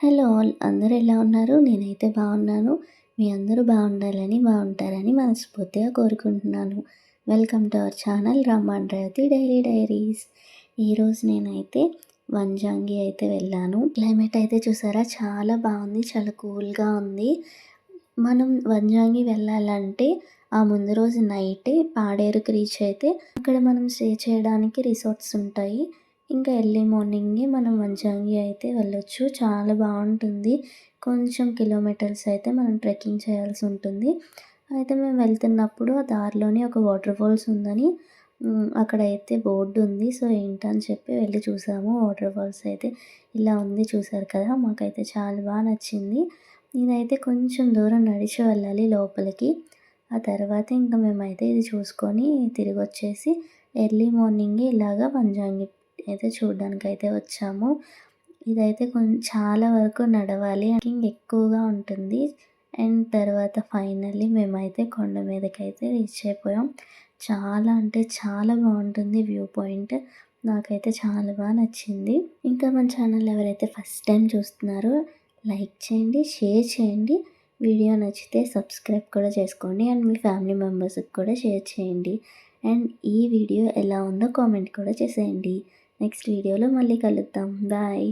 Hello all అందరూ ఎలా ఉన్నారు? నేనైతే బాగున్నాను. మీ అందరూ బాగుండాలని, బాగుంటారని మనస్ఫూర్తిగా కోరుకుంటున్నాను. Welcome to our channel Ramman Revathi daily diaries. ఈరోజు నేనైతే వంజంగి అయితే వెళ్ళాను. క్లైమేట్ అయితే చూసారా చాలా బాగుంది. చాలా కూల్‌గా ఉంది. మనం వంజంగి వెళ్ళాలంటే ఆ ముందు రోజు నైటే పాడేరుకి రీచ్ అయితే అక్కడ మనం స్టే చేయడానికి రిసార్ట్స్ ఉంటాయి. ఇంకా ఎర్లీ మార్నింగే మనం వంజంగి అయితే వెళ్ళొచ్చు. చాలా బాగుంటుంది. కొంచెం కిలోమీటర్స్ అయితే మనం ట్రెక్కింగ్ చేయాల్సి ఉంటుంది. అయితే మేము వెళ్తున్నప్పుడు ఆ దారిలోనే ఒక వాటర్ ఫాల్స్ ఉందని అక్కడైతే బోర్డు ఉంది. సో ఏంటని చెప్పి వెళ్ళి చూసాము. వాటర్ ఫాల్స్ అయితే ఇలా ఉంది చూసారు కదా! మాకైతే చాలా బాగా నచ్చింది. ఇదైతే కొంచెం దూరం నడిచి వెళ్ళాలి లోపలికి. ఆ తర్వాత ఇంక మేమైతే ఇది చూసుకొని తిరిగొచ్చేసి ఎర్లీ మార్నింగే ఇలాగా వంజంగి అయితే చూడ్డానికైతే వచ్చాము. ఇదైతే చాలా వరకు నడవాలి. ట్రెక్కింగ్ ఎక్కువగా ఉంటుంది. అండ్ తర్వాత ఫైనల్లీ మేమైతే కొండ మీదకైతే రీచ్ అయిపోయాం. చాలా అంటే చాలా బాగుంటుంది వ్యూ పాయింట్. నాకైతే చాలా బాగా నచ్చింది. ఇంకా మన ఛానల్ ఎవరైతే ఫస్ట్ టైం చూస్తున్నారో లైక్ చేయండి, షేర్ చేయండి. వీడియో నచ్చితే సబ్స్క్రైబ్ కూడా చేసుకోండి. అండ్ మీ ఫ్యామిలీ మెంబర్స్కి కూడా షేర్ చేయండి. అండ్ ఈ వీడియో ఎలా ఉందో కామెంట్ కూడా చేసేయండి. నెక్స్ట్ వీడియోలో మళ్ళీ కలుద్దాం. బాయ్.